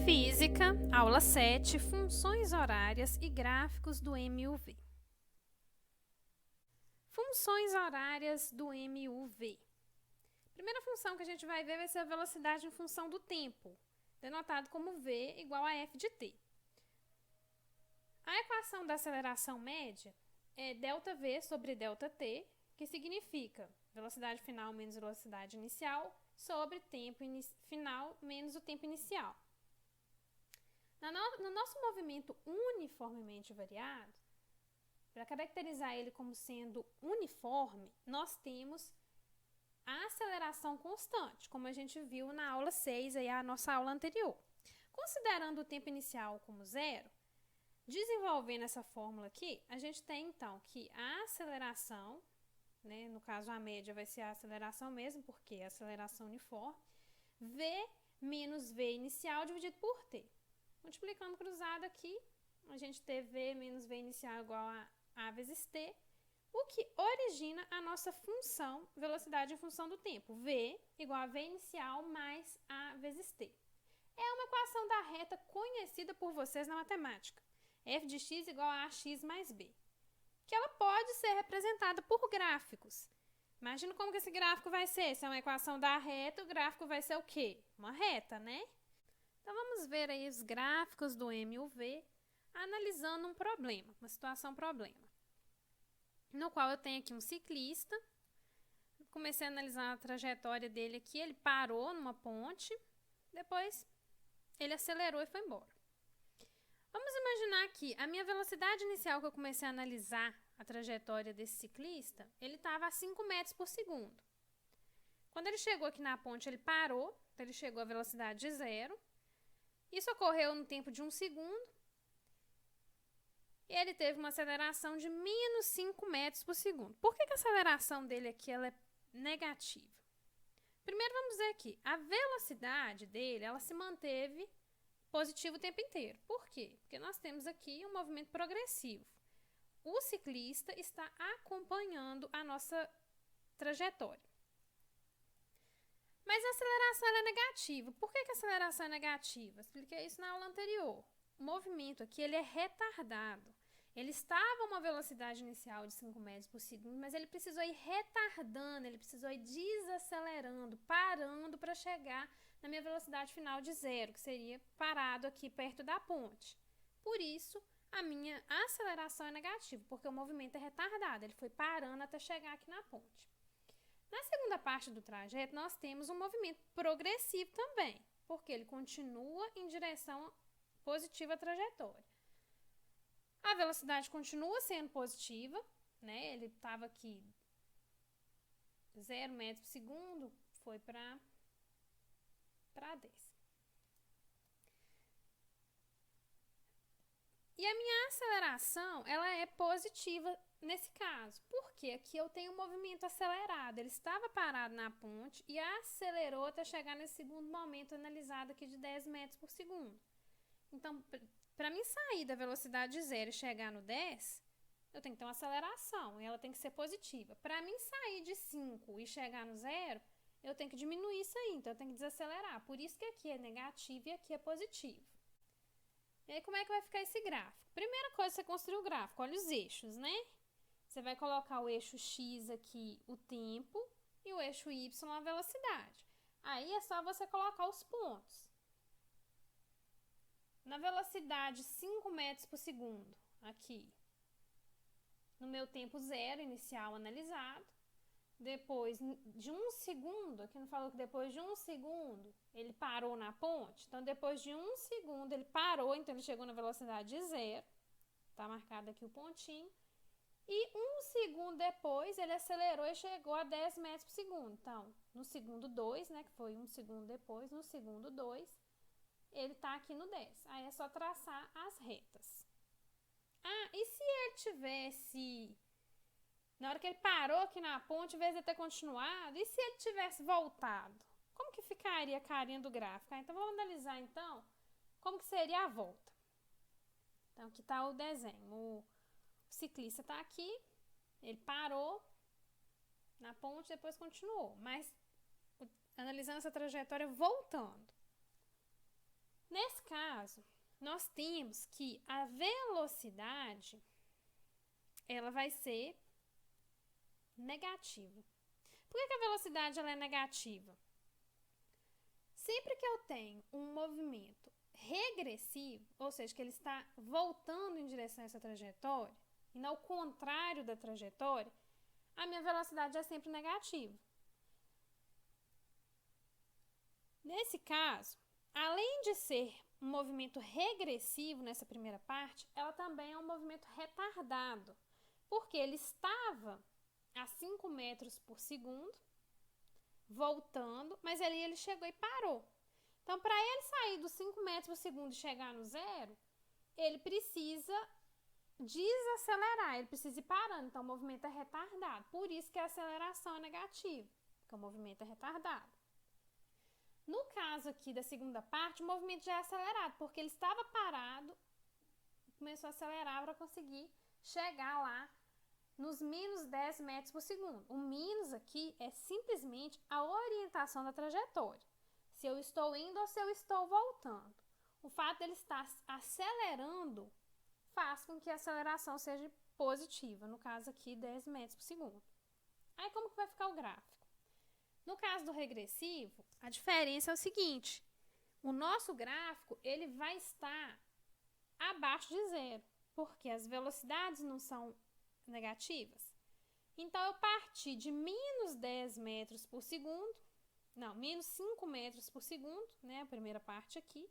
Física, aula 7, funções horárias e gráficos do MUV. Funções horárias do MUV. Primeira função que a gente vai ver vai ser a velocidade em função do tempo, denotado como V igual a F de t. A equação da aceleração média é ΔV sobre ΔT, que significa velocidade final menos velocidade inicial sobre tempo final menos o tempo inicial. No nosso movimento uniformemente variado, para caracterizar ele como sendo uniforme, nós temos a aceleração constante, como a gente viu na aula 6, aí a nossa aula anterior. Considerando o tempo inicial como zero, desenvolvendo essa fórmula aqui, a gente tem então que a aceleração, no caso a média vai ser a aceleração mesmo, porque é a aceleração uniforme, V menos V inicial dividido por T. Multiplicando cruzado aqui, a gente tem V menos V inicial igual a A vezes T, o que origina a nossa função, velocidade em função do tempo. V igual a V inicial mais A vezes T. É uma equação da reta conhecida por vocês na matemática. F de x igual a AX mais B. Que ela pode ser representada por gráficos. Imagina como que esse gráfico vai ser. Se é uma equação da reta, o gráfico vai ser o quê? Uma reta, né? Então, vamos ver aí os gráficos do MUV, analisando um problema, uma situação-problema. No qual eu tenho aqui um ciclista, comecei a analisar a trajetória dele aqui, ele parou numa ponte, depois ele acelerou e foi embora. Vamos imaginar aqui, a minha velocidade inicial que eu comecei a analisar a trajetória desse ciclista, ele estava a 5 metros por segundo. Quando ele chegou aqui na ponte, ele parou, então ele chegou a velocidade de zero. Isso ocorreu no tempo de 1 segundo. E ele teve uma aceleração de menos 5 metros por segundo. Por que a aceleração dele aqui ela é negativa? Primeiro vamos dizer aqui, a velocidade dele ela se manteve positiva o tempo inteiro. Por quê? Porque nós temos aqui um movimento progressivo. O ciclista está acompanhando a nossa trajetória. Mas a aceleração ela é negativa. Por que a aceleração é negativa? Expliquei isso na aula anterior. O movimento aqui ele é retardado. Ele estava a uma velocidade inicial de 5 metros por segundo, mas ele precisou ir retardando, ele precisou ir desacelerando, parando para chegar na minha velocidade final de zero, que seria parado aqui perto da ponte. Por isso, a minha aceleração é negativa, porque o movimento é retardado, ele foi parando até chegar aqui na ponte. Na segunda parte do trajeto, nós temos um movimento progressivo também, porque ele continua em direção positiva à trajetória. A velocidade continua sendo positiva, ele estava aqui 0 metros por segundo, foi para 10. E a minha aceleração, ela é positiva nesse caso, porque aqui eu tenho um movimento acelerado. Ele estava parado na ponte e acelerou até chegar nesse segundo momento analisado aqui de 10 metros por segundo. Então, para mim sair da velocidade de zero e chegar no 10, eu tenho que ter uma aceleração e ela tem que ser positiva. Para mim sair de 5 e chegar no zero, eu tenho que diminuir isso aí, então eu tenho que desacelerar. Por isso que aqui é negativo e aqui é positivo. E aí, como é que vai ficar esse gráfico? Primeira coisa, você construir o gráfico, olha os eixos, né? Você vai colocar o eixo X aqui, o tempo, e o eixo Y, a velocidade. Aí é só você colocar os pontos. Na velocidade 5 metros por segundo, aqui, no meu tempo zero inicial analisado, depois de 1 segundo, aqui não falou que depois de 1 segundo ele parou na ponte, então depois de 1 segundo ele parou, então ele chegou na velocidade de zero, tá marcado aqui o pontinho, e 1 segundo depois ele acelerou e chegou a 10 metros por segundo. Então, no segundo 2, que foi 1 segundo depois, no segundo 2, ele tá aqui no 10. Aí é só traçar as retas. Ah, e se ele tivesse... Na hora que ele parou aqui na ponte, em vez de ter continuado, e se ele tivesse voltado? Como que ficaria a carinha do gráfico? Então, vamos analisar, então, como que seria a volta. Então, aqui está o desenho. O ciclista está aqui, ele parou na ponte, depois continuou. Mas analisando essa trajetória voltando. Nesse caso, nós temos que a velocidade ela vai ser negativa. Por que a velocidade ela é negativa? Sempre que eu tenho um movimento regressivo, ou seja, que ele está voltando em direção a essa trajetória, e não ao contrário da trajetória, a minha velocidade é sempre negativa. Nesse caso, além de ser um movimento regressivo nessa primeira parte, ela também é um movimento retardado, porque ele estava a 5 metros por segundo, voltando, mas ali ele chegou e parou. Então, para ele sair dos 5 metros por segundo e chegar no zero, ele precisa desacelerar, ele precisa ir parando. Então, o movimento é retardado. Por isso que a aceleração é negativa, porque o movimento é retardado. No caso aqui da segunda parte, o movimento já é acelerado, porque ele estava parado, começou a acelerar para conseguir chegar lá nos menos 10 metros por segundo. O menos aqui é simplesmente a orientação da trajetória. Se eu estou indo ou se eu estou voltando. O fato dele estar acelerando faz com que a aceleração seja positiva. No caso aqui, 10 metros por segundo. Aí como que vai ficar o gráfico? No caso do regressivo, a diferença é o seguinte. O nosso gráfico ele vai estar abaixo de zero, porque as velocidades não são negativas. Então, eu parti de menos 10 metros por segundo, não, menos 5 metros por segundo, né, a primeira parte aqui.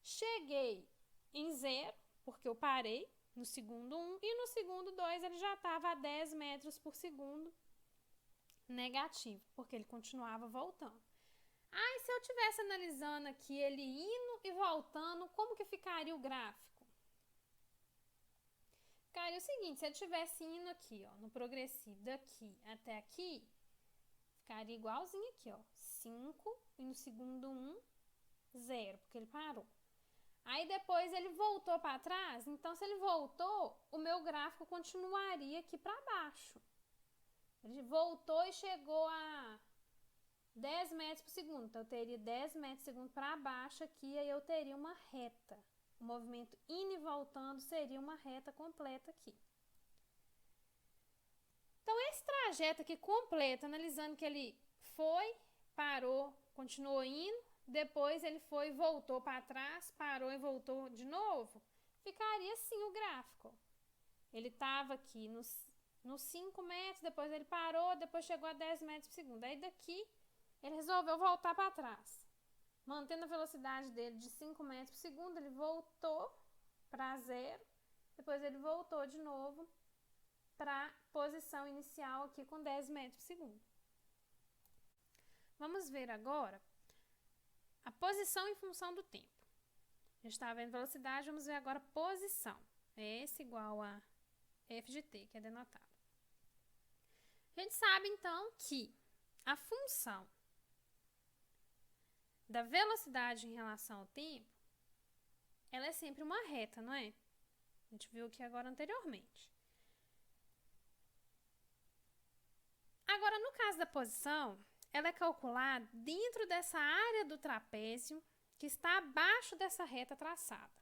Cheguei em zero, porque eu parei no segundo 1, e no segundo 2 ele já estava a 10 metros por segundo negativo, porque ele continuava voltando. E se eu estivesse analisando aqui ele indo e voltando, como que ficaria o gráfico? Ficaria o seguinte, se ele estivesse indo aqui, ó, no progressivo, daqui até aqui, ficaria igualzinho aqui, ó, 5, e no segundo 1, 0, porque ele parou. Aí depois ele voltou para trás, então se ele voltou, o meu gráfico continuaria aqui para baixo. Ele voltou e chegou a 10 metros por segundo, então eu teria 10 metros por segundo para baixo aqui, aí eu teria uma reta. O movimento indo e voltando seria uma reta completa aqui. Então, esse trajeto aqui completo, analisando que ele foi, parou, continuou indo, depois ele foi e voltou para trás, parou e voltou de novo, ficaria assim o gráfico. Ele estava aqui nos 5 metros, depois ele parou, depois chegou a 10 metros por segundo. Aí daqui, ele resolveu voltar para trás. Mantendo a velocidade dele de 5 metros por segundo, ele voltou para zero, depois ele voltou de novo para a posição inicial aqui com 10 metros por segundo. Vamos ver agora a posição em função do tempo. A gente está vendo velocidade, vamos ver agora posição. S igual a F de t, que é denotado. A gente sabe, então, que a função da velocidade em relação ao tempo, ela é sempre uma reta, não é? A gente viu aqui agora anteriormente. Agora, no caso da posição, ela é calculada dentro dessa área do trapézio que está abaixo dessa reta traçada.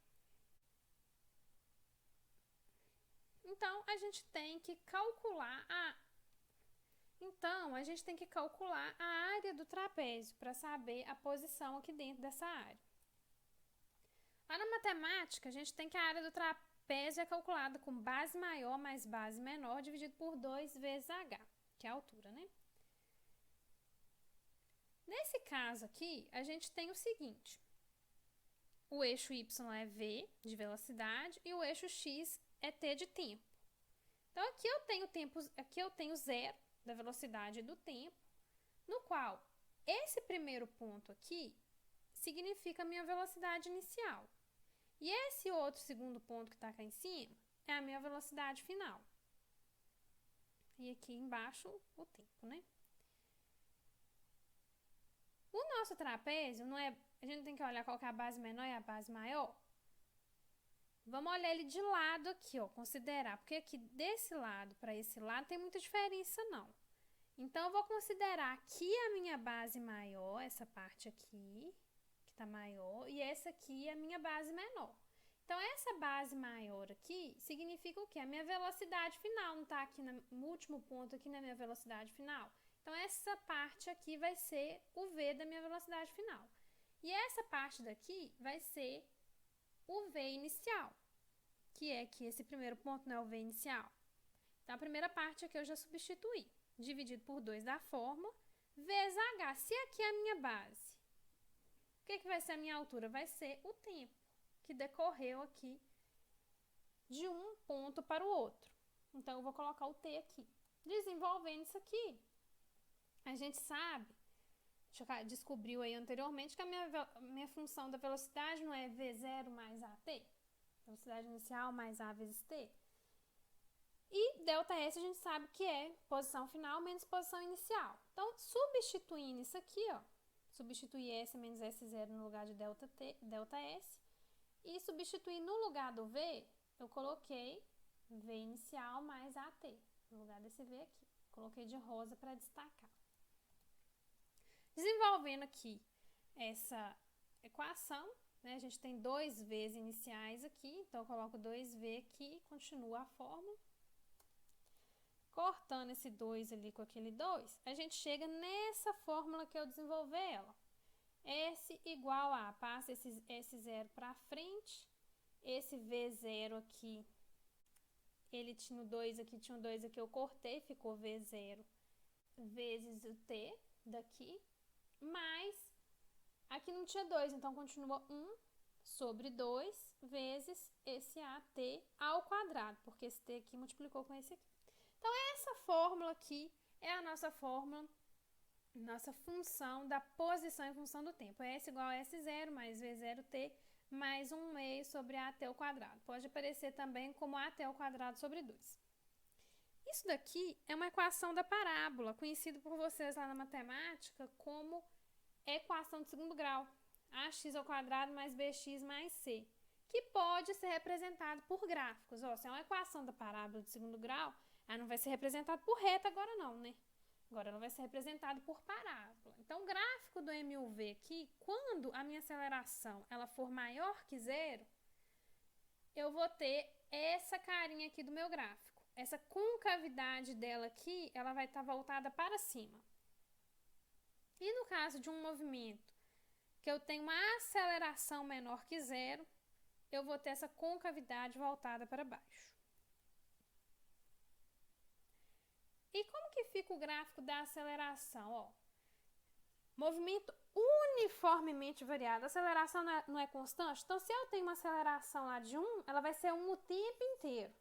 Então, a gente tem que calcular a área do trapézio para saber a posição aqui dentro dessa área. Lá na matemática, a gente tem que a área do trapézio é calculada com base maior mais base menor dividido por 2 vezes h, que é a altura, né? Nesse caso aqui, a gente tem o seguinte. O eixo y é v de velocidade e o eixo x é t de tempo. Então, aqui eu tenho zero da velocidade e do tempo, no qual esse primeiro ponto aqui significa a minha velocidade inicial. E esse outro segundo ponto que está cá em cima é a minha velocidade final. E aqui embaixo o tempo, né? O nosso trapézio, a gente tem que olhar qual que é a base menor e a base maior. Vamos olhar ele de lado aqui, ó, considerar, porque aqui desse lado para esse lado tem muita diferença não. Então, eu vou considerar aqui a minha base maior, essa parte aqui, que está maior, e essa aqui é a minha base menor. Então, essa base maior aqui significa o quê? A minha velocidade final, não está aqui no último ponto aqui na minha velocidade final. Então, essa parte aqui vai ser o V da minha velocidade final. E essa parte daqui vai ser o V inicial, que é que esse primeiro ponto não é o V inicial. Então, a primeira parte aqui eu já substituí. Dividido por 2 da fórmula, vezes H. Se aqui é a minha base, o que vai ser a minha altura? Vai ser o tempo que decorreu aqui de um ponto para o outro. Então, eu vou colocar o T aqui. Desenvolvendo isso aqui, a gente sabe, descobriu aí anteriormente, que a minha função da velocidade não é V0 mais AT, velocidade inicial mais A vezes T. E ΔS a gente sabe que é posição final menos posição inicial. Então, substituindo isso aqui, ó, substituir S menos S0 no lugar de ΔS, e substituir no lugar do V, eu coloquei V inicial mais AT, no lugar desse V aqui. Coloquei de rosa para destacar. Desenvolvendo aqui essa equação, né, a gente tem 2 V's iniciais aqui, então eu coloco 2V aqui, continua a fórmula. Cortando esse 2 ali com aquele 2, a gente chega nessa fórmula que eu desenvolvi ela. S igual a, passa esse S0 para frente, esse V0 aqui, ele tinha o 2 aqui, tinha o 2 aqui, eu cortei, ficou V0 vezes o T daqui, mas aqui não tinha 2, então continua 1 sobre 2 vezes esse AT ao quadrado, porque esse T aqui multiplicou com esse aqui. Então, essa fórmula aqui é a nossa fórmula, nossa função da posição em função do tempo. S igual a S0 mais V0T mais 1 meio sobre AT ao quadrado. Pode aparecer também como AT ao quadrado sobre 2. Isso daqui é uma equação da parábola, conhecido por vocês lá na matemática como equação de segundo grau. Ax ao quadrado mais bx mais c, que pode ser representado por gráficos. Ó, se é uma equação da parábola de segundo grau, ela não vai ser representada por reta agora não, né? Agora ela vai ser representada por parábola. Então, o gráfico do MUV aqui, quando a minha aceleração ela for maior que 0, eu vou ter essa carinha aqui do meu gráfico. Essa concavidade dela aqui, ela vai estar voltada para cima. E no caso de um movimento que eu tenho uma aceleração menor que 0, eu vou ter essa concavidade voltada para baixo. E como que fica o gráfico da aceleração? Ó, movimento uniformemente variado. A aceleração não é constante? Então, se eu tenho uma aceleração lá de 1, ela vai ser 1 o tempo inteiro.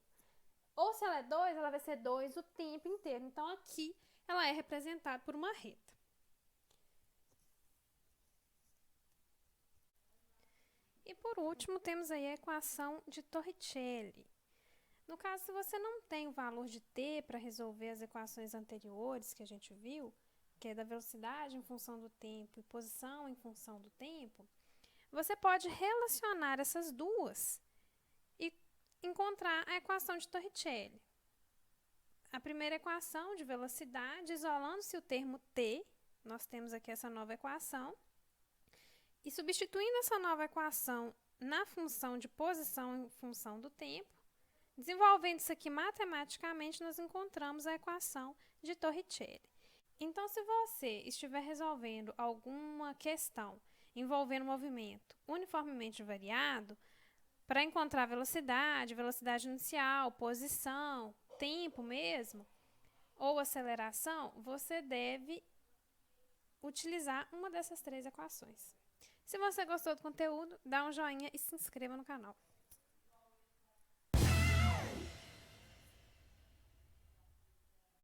Ou se ela é 2, ela vai ser 2 o tempo inteiro. Então, aqui ela é representada por uma reta. E por último, temos aí a equação de Torricelli. No caso, se você não tem o valor de T para resolver as equações anteriores que a gente viu, que é da velocidade em função do tempo e posição em função do tempo, você pode relacionar essas duas e encontrar a equação de Torricelli. A primeira equação de velocidade, isolando-se o termo T, nós temos aqui essa nova equação, e substituindo essa nova equação na função de posição em função do tempo, desenvolvendo isso aqui matematicamente, nós encontramos a equação de Torricelli. Então, se você estiver resolvendo alguma questão envolvendo movimento uniformemente variado, para encontrar velocidade, velocidade inicial, posição, tempo mesmo, ou aceleração, você deve utilizar uma dessas 3 equações. Se você gostou do conteúdo, dá um joinha e se inscreva no canal.